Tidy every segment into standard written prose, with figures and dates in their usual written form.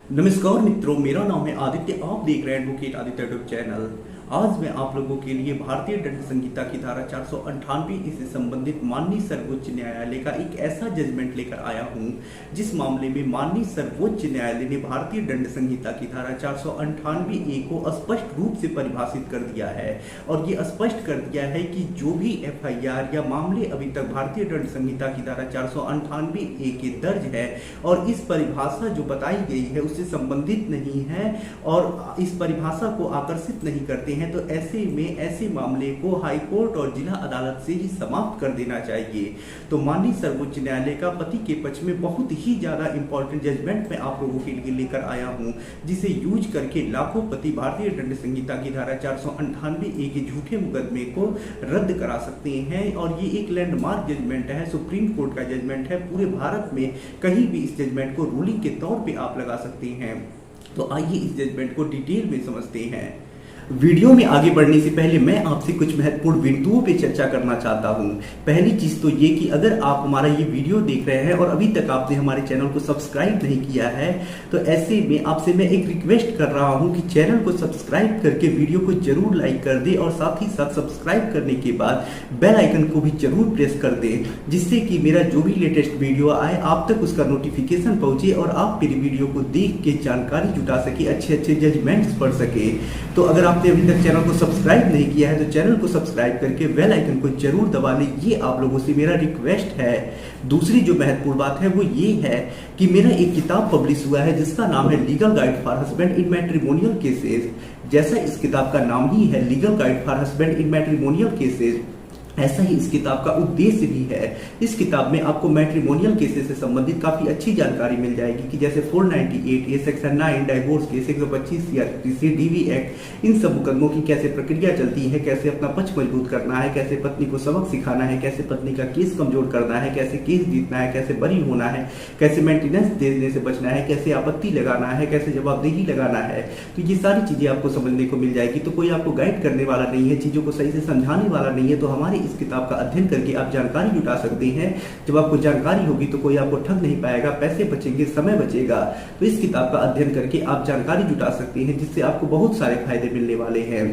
नमस्कार मित्रों, मेरा नाम है आदित्य। आप देख रहे हैं एडवोकेट आदित्य यूट्यूब चैनल। आज मैं आप लोगों के लिए भारतीय दंड संहिता की धारा 498 से संबंधित माननीय सर्वोच्च न्यायालय का एक ऐसा जजमेंट लेकर आया हूं, जिस मामले में माननीय सर्वोच्च न्यायालय ने भारतीय दंड संहिता की धारा 498 को स्पष्ट रूप से परिभाषित कर दिया है और ये स्पष्ट कर दिया है कि जो भी एफआईआर या मामले अभी तक भारतीय दंड संहिता की धारा 498 के दर्ज है और इस परिभाषा जो बताई गई है उससे संबंधित नहीं है और इस परिभाषा को आकर्षित नहीं करते हैं, तो ऐसे में ऐसे मामले को हाई कोर्ट और जिला अदालत से ही समाप्त कर देना चाहिए। तो माननीय सर्वोच्च न्यायालय का पति के पक्ष में बहुत ही ज्यादा इंपॉर्टेंट जजमेंट मैं आप लोगों के लिए लेकर आया हूं, जिसे यूज करके लाखों पति भारतीय दंड संहिता की धारा 498 के झूठे मुकदमे को रद्द करा सकते हैं। और ये एक लैंडमार्क जजमेंट है, सुप्रीम कोर्ट का जजमेंट है। पूरे भारत में कहीं भी इस जजमेंट को रूलिंग के तौर पे आप लगा सकते हैं। तो आइए इस जजमेंट को डिटेल में समझते हैं। वीडियो में आगे बढ़ने से पहले मैं आपसे कुछ महत्वपूर्ण बिंदुओं पे चर्चा करना चाहता हूं। पहली चीज तो ये कि अगर आप हमारा ये वीडियो देख रहे हैं और अभी तक आपने हमारे चैनल को सब्सक्राइब नहीं किया है, तो ऐसे में आपसे मैं एक रिक्वेस्ट कर रहा हूं कि चैनल को सब्सक्राइब करके वीडियो को जरूर लाइक कर दे और साथ ही साथ सब्सक्राइब करने के बाद बेल आइकन को भी जरूर प्रेस कर दे, जिससे कि मेरा जो भी लेटेस्ट वीडियो आए आप तक उसका नोटिफिकेशन पहुंचे और आप मेरी वीडियो को देख के जानकारी जुटा सके, अच्छे अच्छे जजमेंट्स पढ़ सके। तो अगर आपने अभी तक चैनल को सब्सक्राइब नहीं किया है तो चैनल को सब्सक्राइब करके बेल आइकन को जरूर दबा लें, ये आप लोगों से मेरा रिक्वेस्ट है। दूसरी जो महत्वपूर्ण बात है वो ये है कि मेरा एक किताब पब्लिश हुआ है जिसका नाम है legal guide for husband in matrimonial cases. जैसा इस किताब का नाम ही है legal guide for husband in matrimonial cases, ऐसा ही इस किताब का उद्देश्य भी है। इस किताब में आपको मैट्रिमोनियल केसेस से संबंधित काफी अच्छी जानकारी मिल जाएगी कि जैसे 498 A, section 9 divorce case, 125 CrPC, DV act, इन सब मुकदमों की कैसे प्रक्रिया चलती है, कैसे अपना पक्ष मजबूत करना है, कैसे पत्नी को सबक सिखाना है, कैसे पत्नी का केस कमजोर करना है, कैसे केस जीतना है, कैसे बरी होना है, कैसे मेंटेनेंस देने से बचना है, कैसे आपत्ति लगाना है, कैसे जवाबदेही लगाना है। तो ये सारी चीजें आपको समझने को मिल जाएगी। तो कोई आपको गाइड करने वाला नहीं है, चीजों को सही से समझाने वाला नहीं है, तो हमारी इस किताब का अध्ययन करके आप जानकारी जुटा सकते हैं। जब आपको जानकारी होगी तो कोई आपको ठग नहीं पाएगा, पैसे बचेंगे, समय बचेगा। तो इस किताब का अध्ययन करके आप जानकारी जुटा सकते हैं, जिससे आपको बहुत सारे फायदे मिलने वाले हैं।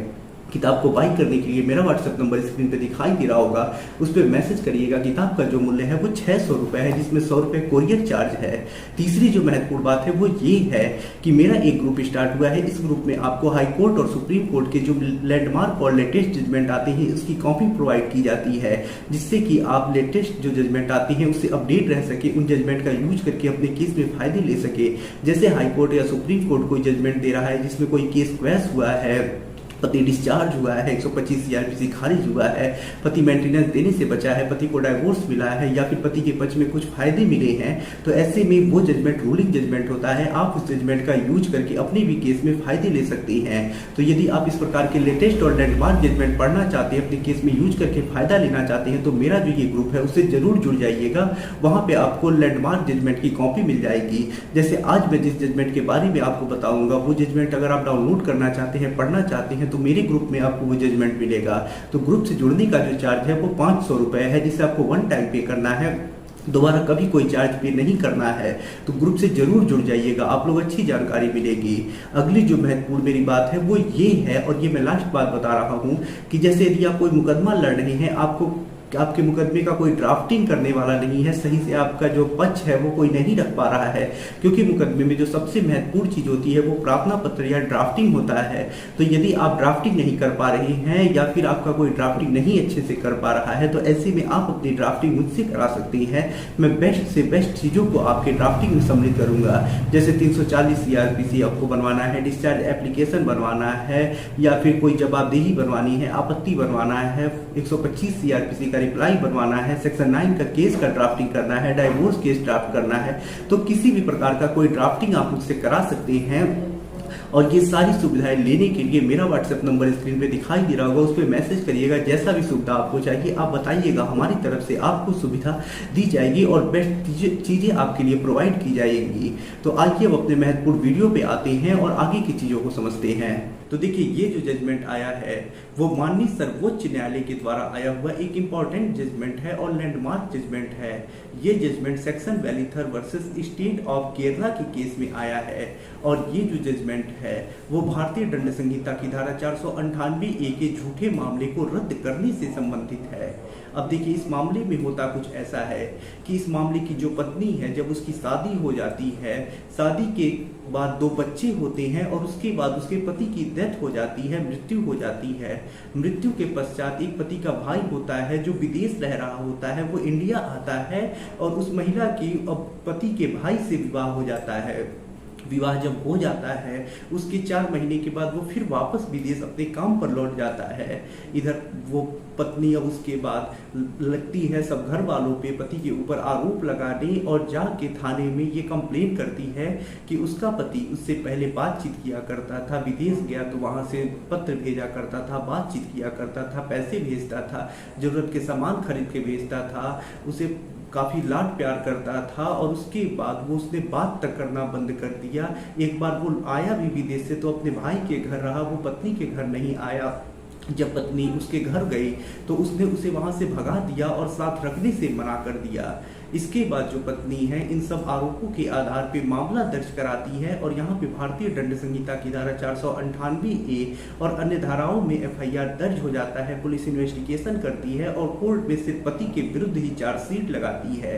किताब को बाई करने के लिए मेरा व्हाट्सएप नंबर स्क्रीन पे दिखाई दे रहा होगा, उस पर मैसेज करिएगा। किताब का जो मूल्य है वो 600 रुपए है, जिसमें 100 रुपए कोरियर चार्ज है। तीसरी जो महत्वपूर्ण बात है वो ये है कि मेरा एक ग्रुप स्टार्ट हुआ है। इस ग्रुप में आपको हाई कोर्ट और सुप्रीम कोर्ट के जो लैंडमार्क और लेटेस्ट जजमेंट आते हैं उसकी कॉपी प्रोवाइड की जाती है, जिससे कि आप लेटेस्ट जो जजमेंट आते हैं उससे अपडेट रह सके, उन जजमेंट का यूज करके अपने केस में फायदे ले सके। जैसे हाई कोर्ट या सुप्रीम कोर्ट कोई जजमेंट दे रहा है जिसमें कोई केस क्वैश हुआ है, पति डिस्चार्ज हुआ है, 125 सीआरपीसी खारिज हुआ है, पति मेंटेनेंस देने से बचा है, पति को डाइवोर्स मिला है या फिर पति के पक्ष में कुछ फायदे मिले हैं, तो ऐसे में वो जजमेंट रूलिंग जजमेंट होता है। आप उस जजमेंट का यूज करके अपने भी केस में फायदे ले सकते हैं। तो यदि आप इस प्रकार के लेटेस्ट और लैंडमार्क जजमेंट पढ़ना चाहते हैं, अपने केस में यूज करके फायदा लेना चाहते हैं, तो मेरा जो ये ग्रुप है उससे जरूर जुड़ जाइएगा। वहां पे आपको लैंडमार्क जजमेंट की कॉपी मिल जाएगी। जैसे आज मैं जिस जजमेंट के बारे में आपको बताऊंगा, वो जजमेंट अगर आप डाउनलोड करना चाहते हैं, पढ़ना चाहते हैं, तो मेरे ग्रुप में आपको वो जजमेंट मिलेगा। तो ग्रुप से जुड़ने का जो चार्ज है वो 500 रुपए है, जिसे आपको वन टाइम पे करना है, दोबारा कभी कोई चार्ज पे नहीं करना है। तो ग्रुप से जरूर जुड़ जाइएगा, आप लोग अच्छी जानकारी मिलेगी। अगली जो महत्वपूर्ण मेरी बात है वो ये है, और ये मैं लास्ट बात बता रहा हूं, कि जैसे यदि आप कोई मुकदमा लड़ रहे हैं, आपके मुकदमे का कोई ड्राफ्टिंग करने वाला नहीं है, सही से आपका जो पक्ष है वो कोई नहीं रख पा रहा है, क्योंकि मुकदमे में जो सबसे महत्वपूर्ण चीज होती है वो प्रार्थना पत्र या ड्राफ्टिंग होता है। तो यदि आप ड्राफ्टिंग नहीं कर पा रहे हैं या फिर आपका कोई ड्राफ्टिंग नहीं अच्छे से कर पा रहा है, तो ऐसे में आप अपनी ड्राफ्टिंग मुझसे करा सकते हैं। मैं बेस्ट से बेस्ट चीजों को आपके ड्राफ्टिंग में सम्मिलित करूंगा। जैसे 340 सीआरपीसी आपको बनवाना है, डिस्चार्ज एप्लीकेशन बनवाना है, या फिर कोई जवाबदेही बनवानी है, आपत्ति बनवाना है, 125 सीआरपीसी का रिप्लाई बनवाना है, सेक्शन 9 का केस का ड्राफ्टिंग करना है, डाइवोर्स केस ड्राफ्ट करना है, तो किसी भी प्रकार का कोई ड्राफ्टिंग आप मुझसे करा सकते हैं। और ये सारी सुविधाएं लेने के लिए मेरा व्हाट्सएप नंबर स्क्रीन पे दिखाई दे रहा होगा, उस पर मैसेज करिएगा। जैसा भी सुविधा आपको चाहिए आप बताइएगा, हमारी तरफ से आपको सुविधा दी जाएगी और बेस्ट चीज़ें आपके लिए प्रोवाइड की जाएंगी। तो आइए अब अपने महत्वपूर्ण वीडियो पे आते हैं और आगे की चीज़ों को समझते हैं। तो देखिए, ये जो जजमेंट आया है वो माननीय सर्वोच्च न्यायालय के द्वारा आया हुआ एक इम्पॉर्टेंट जजमेंट है और लैंडमार्क जजमेंट है। ये जजमेंट सेक्शन वैलीथर वर्सेस स्टेट ऑफ केरला के केस में आया है और ये जो जजमेंट है वो भारतीय दंड संहिता की धारा 498A के झूठे मामले को रद्द करने से संबंधित है। अब देखिए, इस मामले में होता कुछ ऐसा है कि इस मामले की जो पत्नी है, जब उसकी शादी हो जाती है, शादी के बाद 2 बच्चे होते हैं और उसके बाद उसके पति की डेथ हो जाती है, मृत्यु हो जाती है। मृत्यु के पश्चात एक पति का भाई होता है जो विदेश रह रहा होता है, वो इंडिया आता है और उस महिला की अब पति के भाई से विवाह हो जाता है। विवाह जब हो जाता है उसके 4 महीने के बाद वो फिर वापस विदेश अपने काम पर लौट जाता है। इधर वो पत्नी अब उसके बाद लगती है सब घर वालों पे पति के ऊपर आरोप लगाने और जाके थाने में ये कंप्लेन करती है कि उसका पति उससे पहले बातचीत किया करता था, विदेश गया तो वहाँ से पत्र भेजा करता था, बातचीत किया करता था, पैसे भेजता था, जरूरत के सामान खरीद के भेजता था, उसे काफ़ी लाड प्यार करता था और उसके बाद वो उसने बात तक करना बंद कर दिया। एक बार वो आया भी विदेश से तो अपने भाई के घर रहा, वो पत्नी के घर नहीं आया। जब पत्नी उसके घर गई तो उसने उसे वहां से भगा दिया और साथ रखने से मना कर दिया। इसके बाद जो पत्नी है इन सब आरोपों के आधार पे मामला दर्ज कराती है और यहाँ पे भारतीय दंड संहिता की धारा 498A और अन्य धाराओं में FIR दर्ज हो जाता है। पुलिस इन्वेस्टिगेशन करती है और कोर्ट में सिर्फ पति के विरुद्ध ही चार्जशीट लगाती है।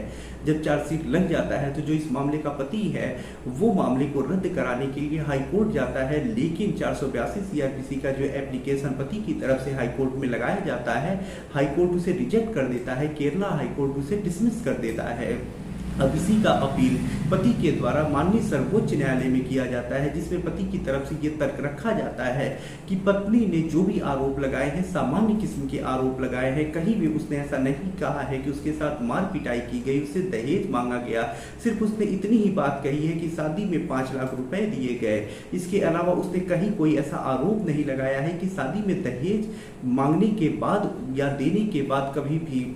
जब चार्जशीट लग जाता है तो जो इस मामले का पति है वो मामले को रद्द कराने के लिए हाई कोर्ट जाता है, लेकिन 482 CRPC का जो एप्लीकेशन पति की तरफ से हाई कोर्ट में लगाया जाता है, हाई कोर्ट उसे रिजेक्ट कर देता है, केरला हाई कोर्ट उसे डिसमिस कर देता है। अब इसी का अपील पति के द्वारा माननीय सर्वोच्च न्यायालय में किया जाता है, जिसमें पति की तरफ से ये तर्क रखा जाता है कि पत्नी ने जो भी आरोप लगाए हैं सामान्य किस्म के आरोप लगाए हैं। कहीं भी उसने ऐसा नहीं कहा है कि उसके साथ मार पिटाई की गई, उससे दहेज मांगा गया। सिर्फ उसने इतनी ही बात कही है कि शादी में 5 लाख रुपए दिए गए। इसके अलावा उसने कहीं कोई ऐसा आरोप नहीं लगाया है कि शादी में दहेज मांगने के बाद या देने के बाद कभी भी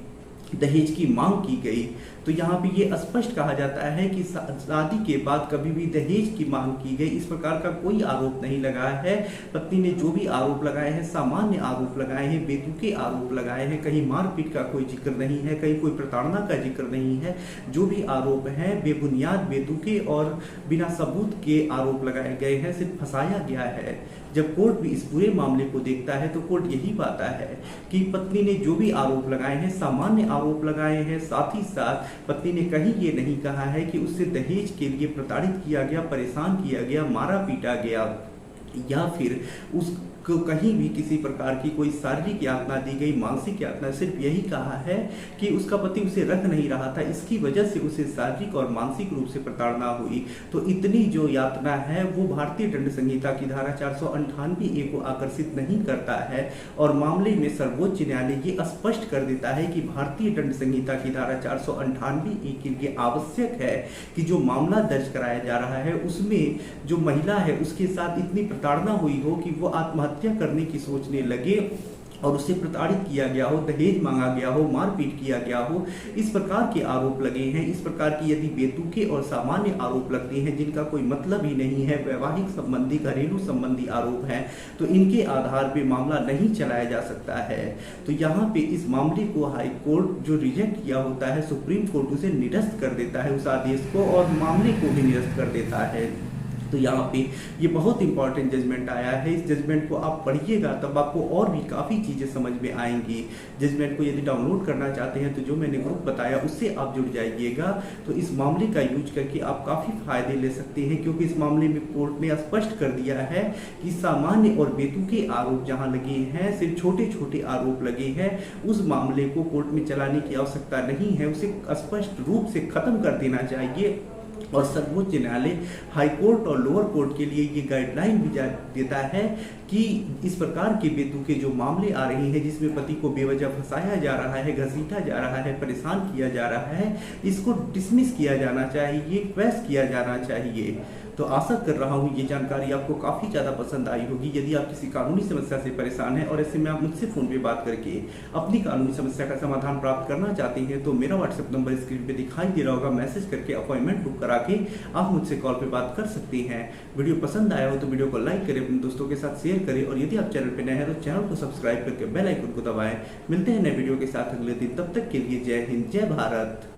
दहेज की मांग की गई। तो यहाँ पे ये स्पष्ट कहा जाता है कि शादी के बाद कभी भी दहेज की मांग की गई, इस प्रकार का कोई आरोप नहीं लगाया है। पत्नी ने जो भी आरोप लगाए हैं सामान्य आरोप लगाए हैं, बेतुके आरोप लगाए हैं, कहीं मारपीट का कोई जिक्र नहीं है, कहीं कोई प्रताड़ना का जिक्र नहीं है। जो भी आरोप हैं बेबुनियाद, बेतुके और बिना सबूत के आरोप लगाए गए हैं, सिर्फ फंसाया गया है। जब कोर्ट भी इस पूरे मामले को देखता है तो कोर्ट यही पाता है कि पत्नी ने जो भी आरोप लगाए हैं सामान्य आरोप लगाए हैं। साथ ही साथ पत्नी ने कहीं ये नहीं कहा है कि उससे दहेज के लिए प्रताड़ित किया गया, परेशान किया गया, मारा पीटा गया या फिर उसको कहीं भी किसी प्रकार की कोई शारीरिक यातना दी गई, मानसिक यातना। सिर्फ यही कहा है कि उसका पति उसे रख नहीं रहा था, इसकी वजह से उसे शारीरिक और मानसिक रूप से प्रताड़ना हुई। तो इतनी जो यातना है वो भारतीय दंड संहिता की धारा 498A को आकर्षित नहीं करता है और मामले में सर्वोच्च न्यायालय ये स्पष्ट कर देता है कि भारतीय दंड संहिता की धारा 498A के लिए आवश्यक है कि जो मामला दर्ज कराया जा रहा है उसमें जो महिला है उसके साथ इतनी प्रताड़ना हुई हो कि वो आत्महत्या करने की सोचने लगे और उससे प्रताड़ित किया गया हो, दहेज मांगा गया हो, मारपीट किया गया हो, इस प्रकार के आरोप लगे हैं। इस प्रकार की यदि बेतुके और सामान्य आरोप लगते हैं जिनका कोई मतलब ही नहीं है, वैवाहिक संबंधी, घरेलू संबंधी आरोप हैं, तो इनके आधार पे मामला नहीं चलाया जा सकता है। तो यहाँ पे इस मामले को हाई कोर्ट जो रिजेक्ट किया होता है, सुप्रीम कोर्ट उसे निरस्त कर देता है उस आदेश को और मामले को भी निरस्त कर देता है। तो यहाँ पे ये बहुत इंपॉर्टेंट जजमेंट आया है। इस जजमेंट को आप पढ़िएगा तब आपको और भी काफ़ी चीज़ें समझ में आएंगी। जजमेंट को यदि डाउनलोड करना चाहते हैं तो जो मैंने ग्रुप बताया उससे आप जुड़ जाइएगा। तो इस मामले का यूज करके आप काफ़ी फायदे ले सकते हैं, क्योंकि इस मामले में कोर्ट ने स्पष्ट कर दिया है कि सामान्य और बेतुके आरोप जहाँ लगे हैं, सिर्फ छोटे छोटे आरोप लगे हैं, उस मामले को कोर्ट में चलाने की आवश्यकता नहीं है, उसे स्पष्ट रूप से खत्म कर देना चाहिए। और सर्वोच्च न्यायालय हाई कोर्ट और लोअर कोर्ट के लिए ये गाइडलाइन भी देता है कि इस प्रकार के बेतुके जो मामले आ रहे हैं जिसमें पति को बेवजह फंसाया जा रहा है, घसीटा जा रहा है, परेशान किया जा रहा है, इसको डिसमिस किया जाना चाहिए, क्वैश किया जाना चाहिए। तो आशा कर रहा हूँ ये जानकारी आपको काफ़ी ज़्यादा पसंद आई होगी। यदि आप किसी कानूनी समस्या से परेशान हैं और ऐसे में आप मुझसे फ़ोन पे बात करके अपनी कानूनी समस्या का समाधान प्राप्त करना चाहते हैं तो मेरा व्हाट्सएप नंबर स्क्रीन पे दिखाई दे रहा होगा। मैसेज करके अपॉइंटमेंट बुक करा के आप मुझसे कॉल पे बात कर सकते हैं। वीडियो पसंद आया हो तो वीडियो को लाइक करें, अपने दोस्तों के साथ शेयर करें और यदि आप चैनल पे नए हैं तो चैनल को सब्सक्राइब करके बेल आइकन को दबाएं। मिलते हैं नए वीडियो के साथ अगले दिन, तब तक के लिए जय हिंद, जय भारत।